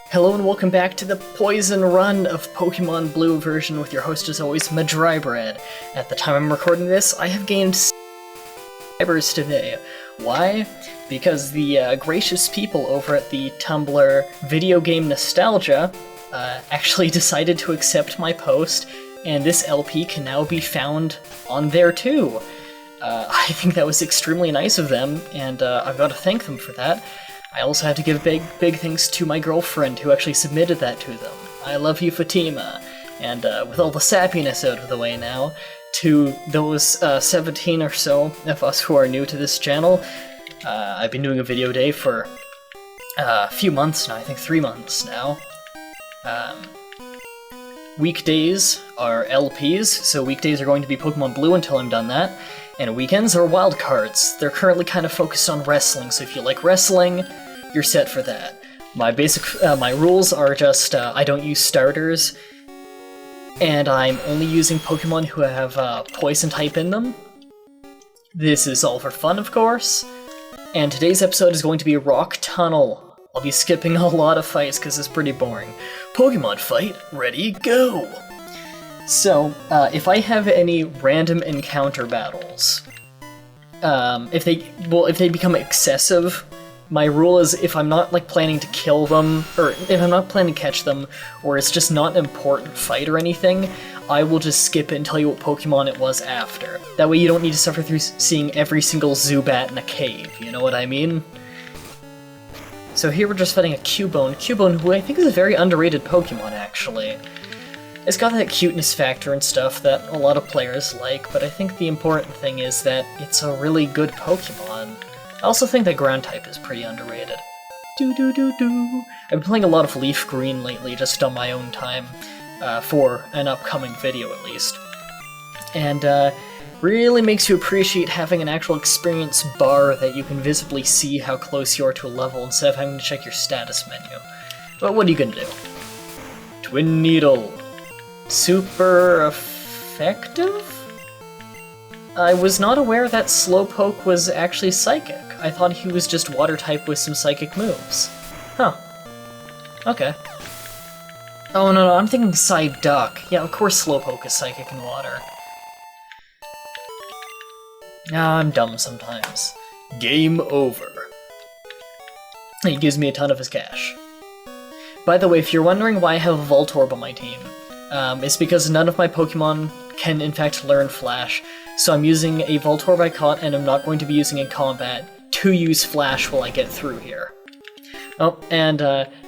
Hello and welcome back to the Poison Run of Pokémon Blue version with your host as always, Mah-Dry-Bread. At the time I'm recording this, I have gained subscribers today. Why? Because the gracious people over at the Tumblr Video Game Nostalgia actually decided to accept my post, and this LP can now be found on there too. I think that was extremely nice of them, and I've got to thank them for that. I also have to give big thanks to my girlfriend who actually submitted that to them. I love you, Fatima. And with all the sappiness out of the way now, to those 17 or so of us who are new to this channel, I've been doing a video a day for a few months now, I think 3 months now. Weekdays are LPs, so weekdays are going to be Pokemon Blue until I'm done that, and weekends are wildcards. They're currently kind of focused on wrestling, so if you like wrestling, you're set for that. My my rules are just, I don't use starters, and I'm only using Pokemon who have Poison type in them. This is all for fun, of course, and today's episode is going to be Rock Tunnel. I'll be skipping a lot of fights because it's pretty boring. Pokemon fight, ready, go! So, if I have any random encounter battles, if they become excessive, my rule is if I'm not planning to kill them, or if I'm not planning to catch them, or it's just not an important fight or anything, I will just skip it and tell you what Pokemon it was after. That way you don't need to suffer through seeing every single Zubat in a cave, you know what I mean? So here we're just fighting a Cubone. Cubone, who I think is a very underrated Pokemon, actually. It's got that cuteness factor and stuff that a lot of players like, but I think the important thing is that it's a really good Pokemon. I also think that ground type is pretty underrated. Do-do-do-do. I've been playing a lot of Leaf Green lately, just on my own time, for an upcoming video at least. And, really makes you appreciate having an actual experience bar that you can visibly see how close you are to a level instead of having to check your status menu. But what are you gonna do? Twin Needle. Super effective? I was not aware that Slowpoke was actually psychic. I thought he was just water type with some psychic moves. Huh. Okay. Oh no, I'm thinking Psyduck. Yeah, of course Slowpoke is psychic in water. I'm dumb sometimes. Game over. He gives me a ton of his cash. By the way, if you're wondering why I have a Voltorb on my team, it's because none of my Pokemon can in fact learn Flash, so I'm using a Voltorb I caught and I'm not going to be using in combat to use Flash while I get through here. Oh, and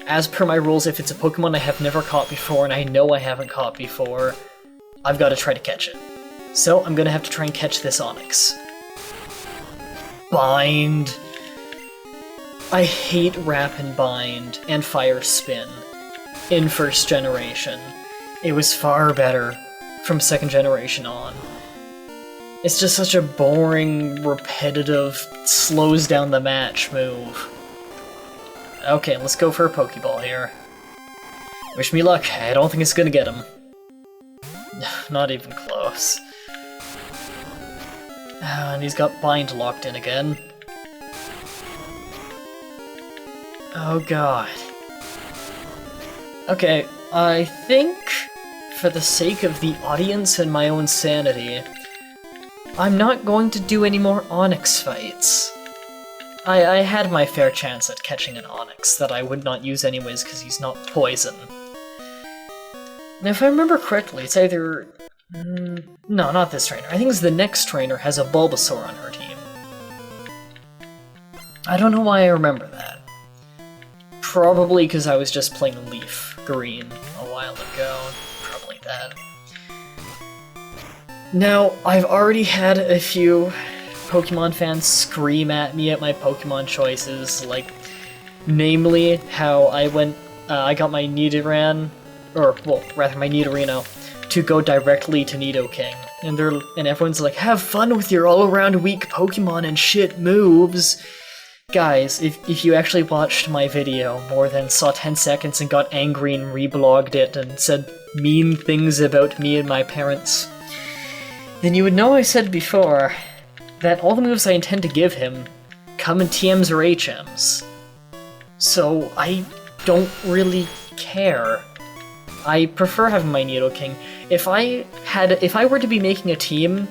as per my rules, if it's a Pokemon I have never caught before and I know I haven't caught before, I've got to try to catch it. So I'm gonna have to try and catch this Onix. Bind. I hate Wrap and Bind and Fire Spin in first generation. It was far better from second generation on. It's just such a boring, repetitive, slows down the match move. Okay, let's go for a Pokeball here. Wish me luck, I don't think it's gonna get him. Not even close. And he's got Bind locked in again. Oh god. Okay, I think, for the sake of the audience and my own sanity, I'm not going to do any more Onix fights. I had my fair chance at catching an Onix that I would not use anyways because he's not poison. Now if I remember correctly, it's either... no, not this trainer. I think it's the next trainer has a Bulbasaur on her team. I don't know why I remember that. Probably because I was just playing Leaf Green a while ago. Probably that. Now, I've already had a few Pokemon fans scream at me at my Pokemon choices, like, namely how I got my Nidoran, or, well, rather my Nidorino, to go directly to Nidoking. And everyone's like, have fun with your all-around weak Pokemon and shit moves! Guys, if you actually watched my video more than saw 10 seconds and got angry and reblogged it and said mean things about me and my parents, then you would know I said before that all the moves I intend to give him come in TMs or HMs. So I don't really care. I prefer having my Nidoking. If I were to be making a team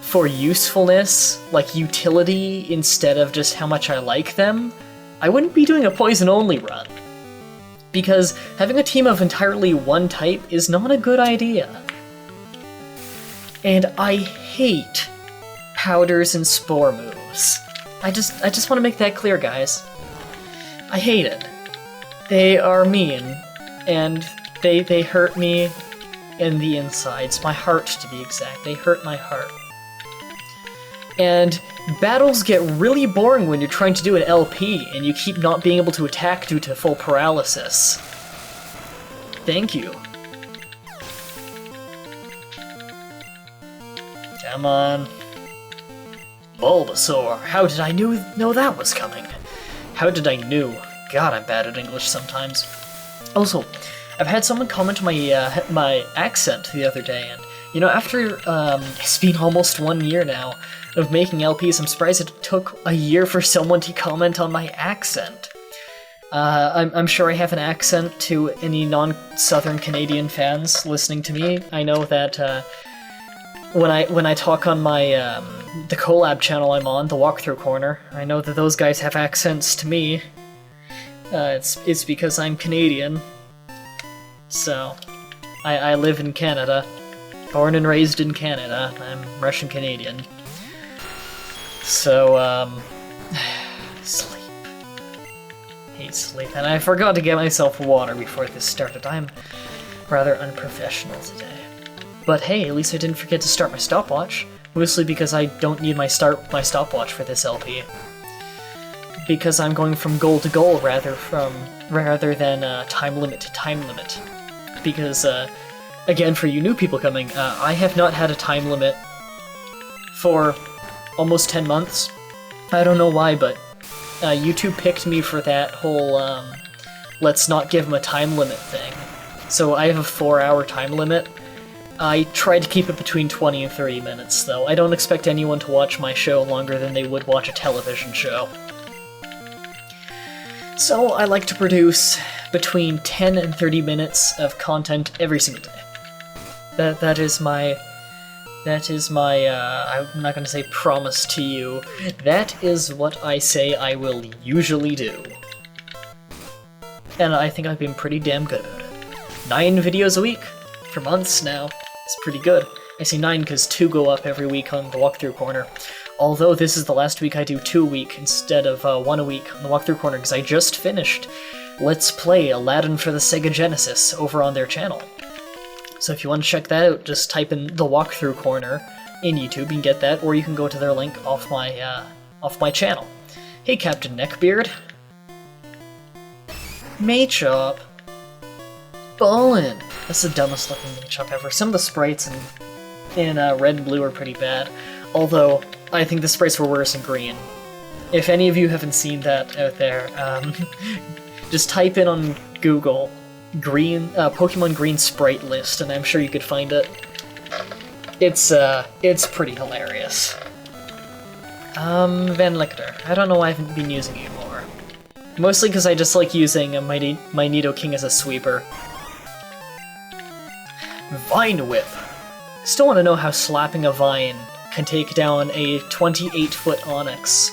for usefulness, like utility, instead of just how much I like them, I wouldn't be doing a poison-only run. Because having a team of entirely one type is not a good idea. And I hate powders and spore moves. I just want to make that clear, guys. I hate it. They are mean, and they hurt me in the insides. My heart, to be exact. They hurt my heart. And battles get really boring when you're trying to do an LP and you keep not being able to attack due to full paralysis. Thank you. Come on. Bulbasaur, how did I know that was coming? How did I knew? God, I'm bad at English sometimes. Also, I've had someone comment on my accent the other day, and you know, after it's been almost 1 year now of making LPs, I'm surprised it took a year for someone to comment on my accent. I'm sure I have an accent to any non-Southern Canadian fans listening to me. I know that when I talk on my the collab channel I'm on, the Walkthrough Corner, I know that those guys have accents to me. It's because I'm Canadian. So, I live in Canada. Born and raised in Canada. I'm Russian-Canadian. So, sleep. Hate sleep. And I forgot to get myself water before this started. I'm rather unprofessional today. But hey, at least I didn't forget to start my stopwatch. Mostly because I don't need my stopwatch for this LP. Because I'm going from goal to goal rather than time limit to time limit. Because, again, for you new people coming, I have not had a time limit for almost 10 months. I don't know why, but YouTube picked me for that whole let's not give them a time limit thing. So I have a 4-hour time limit. I try to keep it between 20 and 30 minutes, though. I don't expect anyone to watch my show longer than they would watch a television show. So I like to produce between 10 and 30 minutes of content every single day. That is my I'm not gonna say promise to you. That is what I say I will usually do. And I think I've been pretty damn good about it. 9 videos a week for months now. It's pretty good. I say 9 because 2 go up every week on the Walkthrough Corner. Although this is the last week I do 2 a week instead of 1 a week on the Walkthrough Corner because I just finished Let's Play Aladdin for the Sega Genesis over on their channel. So if you want to check that out, just type in the Walkthrough Corner in YouTube, you can get that, or you can go to their link off my channel. Hey, Captain Neckbeard. Machop. Ballin'. That's the dumbest looking Machop ever. Some of the sprites in red and blue are pretty bad, although I think the sprites were worse in green. If any of you haven't seen that out there, just type in on Google Pokemon Green sprite list, and I'm sure you could find it. It's pretty hilarious. Van Lictor. I don't know why I haven't been using you more. Mostly because I just like using my Nidoking as a sweeper. Vine Whip. Still want to know how slapping a vine can take down a 28-foot Onix.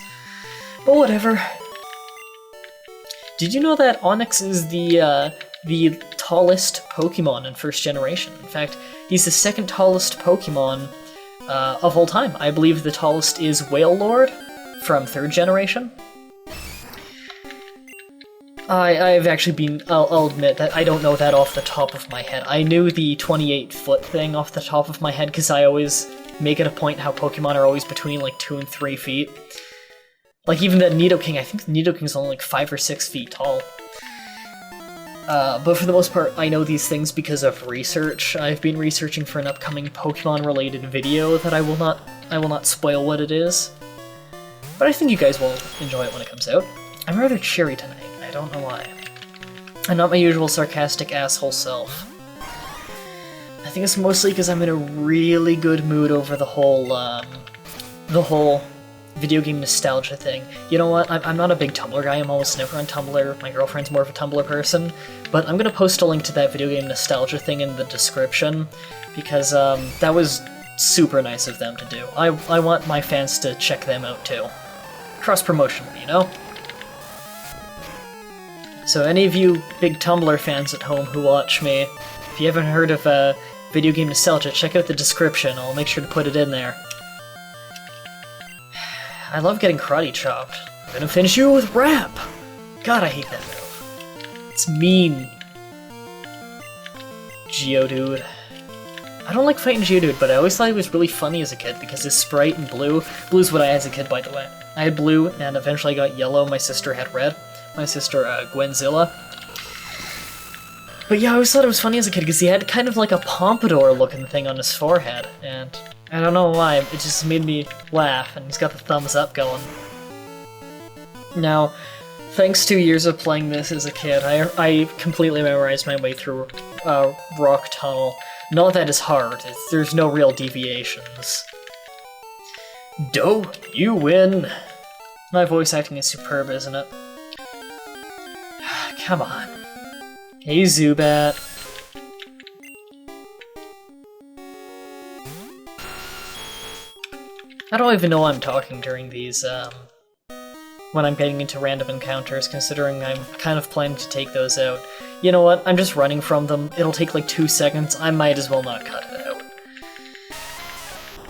But whatever. Did you know that Onix is the tallest Pokemon in first generation? In fact, he's the 2nd tallest Pokemon of all time. I believe the tallest is Wailord from 3rd generation. I've actually been... I'll admit that I don't know that off the top of my head. I knew the 28-foot thing off the top of my head because I always make it a point how Pokemon are always between like 2 and 3 feet. Like even that Nidoking, I think Nidoking's only like 5 or 6 feet tall. But for the most part, I know these things because of research. I've been researching for an upcoming Pokemon-related video that I will not spoil what it is. But I think you guys will enjoy it when it comes out. I'm rather cheery tonight. I don't know why. I'm not my usual sarcastic asshole self. I think it's mostly because I'm in a really good mood over the whole video game nostalgia thing. You know what? I'm not a big Tumblr guy. I'm almost never on Tumblr. My girlfriend's more of a Tumblr person. But I'm gonna post a link to that video game nostalgia thing in the description because that was super nice of them to do. I want my fans to check them out too. Cross-promotion, you know? So any of you big Tumblr fans at home who watch me, if you haven't heard of video game nostalgia, check out the description. I'll make sure to put it in there. I love getting karate chopped. I'm gonna finish you with rap! God, I hate that move. It's mean. Geodude. I don't like fighting Geodude, but I always thought he was really funny as a kid because his sprite in blue. Blue's what I had as a kid, by the way. I had blue, and eventually I got yellow. My sister had red. My sister, Gwenzilla. But yeah, I always thought it was funny as a kid because he had kind of like a pompadour-looking thing on his forehead, and I don't know why, it just made me laugh, and he's got the thumbs up going. Now, thanks to years of playing this as a kid, I completely memorized my way through Rock Tunnel. Not that it's hard, there's no real deviations. Do, you win! My voice acting is superb, isn't it? Come on. Hey, Zubat. I don't even know why I'm talking during these, when I'm getting into random encounters, considering I'm kind of planning to take those out. You know what? I'm just running from them. It'll take like 2 seconds. I might as well not cut it out.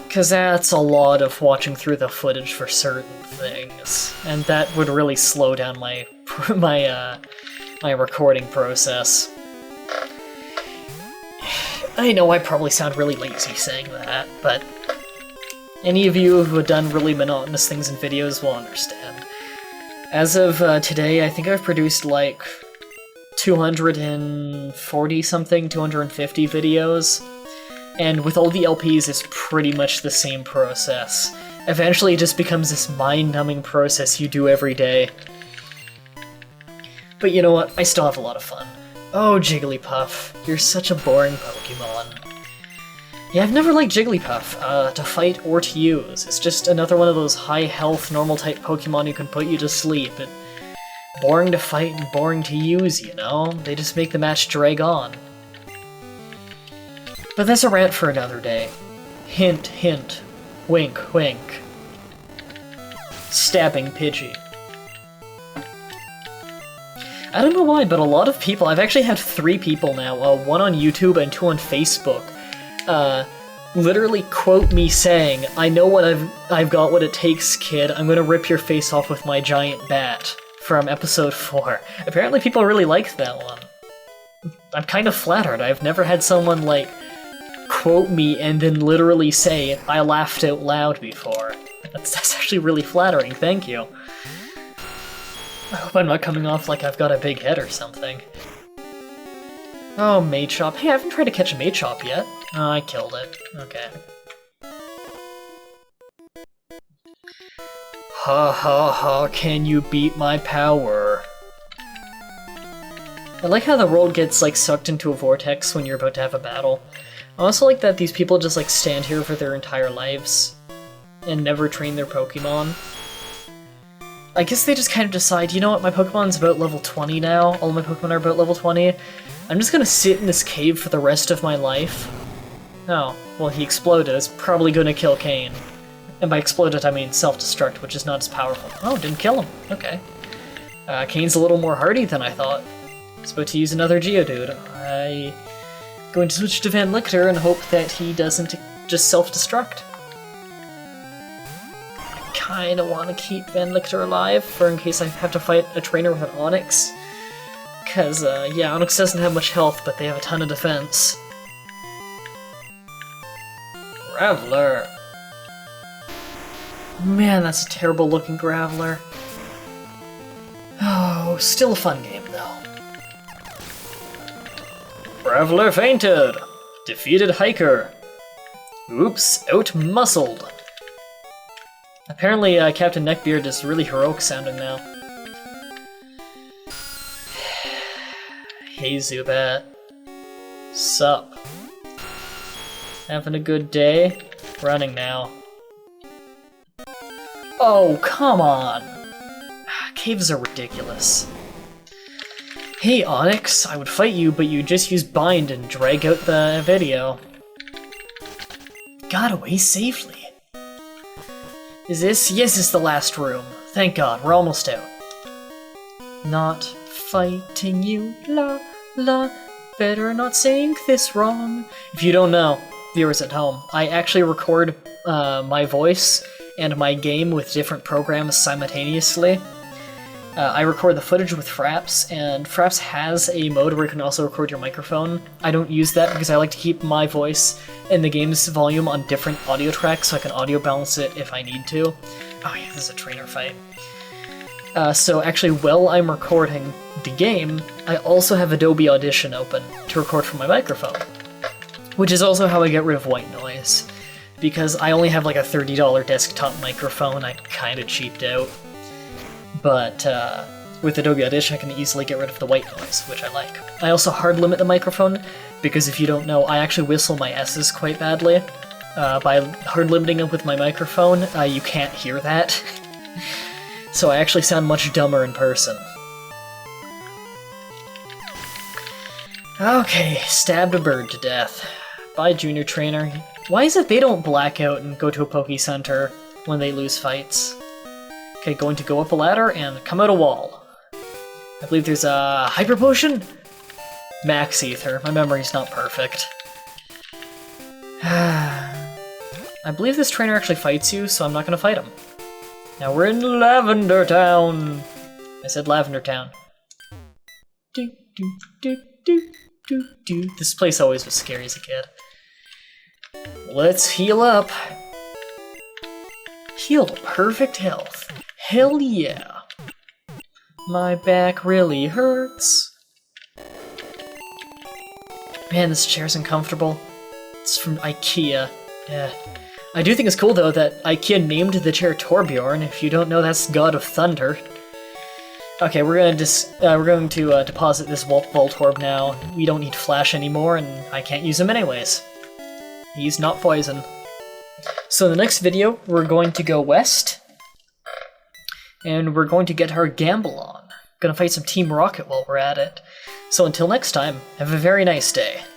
Because that's a lot of watching through the footage for certain things, and that would really slow down my my recording process. I know I probably sound really lazy saying that, but any of you who have done really monotonous things in videos will understand. As of today, I think I've produced like 240-something, 250 videos, and with all the LPs, it's pretty much the same process. Eventually, it just becomes this mind-numbing process you do every day. But you know what? I still have a lot of fun. Oh, Jigglypuff, you're such a boring Pokemon. Yeah, I've never liked Jigglypuff, to fight or to use. It's just another one of those high-health, normal-type Pokemon who can put you to sleep. Boring to fight and boring to use, you know? They just make the match drag on. But that's a rant for another day. Hint, hint. Wink, wink. Stabbing Pidgey. I don't know why, but a lot of people, I've actually had 3 people now, one on YouTube and 2 on Facebook, literally quote me saying, "I know what I've got what it takes, kid. I'm gonna rip your face off with my giant bat," from episode 4. Apparently people really liked that one. I'm kind of flattered. I've never had someone, like, quote me and then literally say, "I laughed out loud" before. That's actually really flattering, thank you. I hope I'm not coming off like I've got a big head or something. Oh, Machop. Hey, I haven't tried to catch a Machop yet. Oh, I killed it. Okay. Ha ha ha, can you beat my power? I like how the world gets, like, sucked into a vortex when you're about to have a battle. I also like that these people just, like, stand here for their entire lives and never train their Pokemon. I guess they just kind of decide, you know what, my Pokemon's about level 20 now, all my Pokemon are about level 20, I'm just gonna sit in this cave for the rest of my life. Oh, well, he exploded, it's probably gonna kill Kane. And by exploded, I mean self-destruct, which is not as powerful. Oh, didn't kill him, okay. Kane's a little more hardy than I thought. He's about to use another Geodude. I'm going to switch to Van Lichter and hope that he doesn't just self-destruct. Kinda want to keep Van Lichter alive for in case I have to fight a trainer with an Onix. Cause, yeah, Onix doesn't have much health, but they have a ton of defense. Graveler. Man, that's a terrible looking Graveler. Oh, still a fun game though. Graveler fainted! Defeated Hiker. Oops, out-muscled. Apparently, Captain Neckbeard is really heroic sounding now. Hey, Zubat. Sup? Having a good day? Running now. Oh, come on! Caves are ridiculous. Hey, Onyx, I would fight you, but you just use bind and drag out the video. Got away safely. Is this? Yes, it's the last room. Thank God, we're almost out. Not fighting you, la la. Better not saying this wrong. If you don't know, viewers at home, I actually record my voice and my game with different programs simultaneously. I record the footage with Fraps, and Fraps has a mode where you can also record your microphone. I don't use that because I like to keep my voice and the game's volume on different audio tracks so I can audio balance it if I need to. Oh yeah, this is a trainer fight. So actually, while I'm recording the game, I also have Adobe Audition open to record from my microphone, which is also how I get rid of white noise. Because I only have like a $30 desktop microphone, I kinda cheaped out. But with Adobe Audition, I can easily get rid of the white noise, which I like. I also hard limit the microphone, because if you don't know, I actually whistle my S's quite badly. By hard limiting it with my microphone, you can't hear that. So I actually sound much dumber in person. Okay, stabbed a bird to death. Bye, Junior Trainer. Why is it they don't black out and go to a Poke Center when they lose fights? Okay, going to go up a ladder and come out a wall. I believe there's a Hyper Potion? Max Ether. My memory's not perfect. I believe this trainer actually fights you, so I'm not gonna fight him. Now we're in Lavender Town! I said Lavender Town. Do, do, do, do, do, do. This place always was scary as a kid. Let's heal up. Healed to perfect health. Hell yeah. My back really hurts. Man, this chair's uncomfortable. It's from IKEA. Yeah. I do think it's cool, though, that IKEA named the chair Torbjorn. If you don't know, that's God of Thunder. Okay, we're going to deposit this Voltorb now. We don't need Flash anymore, and I can't use him anyways. He's not poison. So in the next video, we're going to go west, and we're going to get our Gamble on. Gonna fight some Team Rocket while we're at it. So until next time, have a very nice day.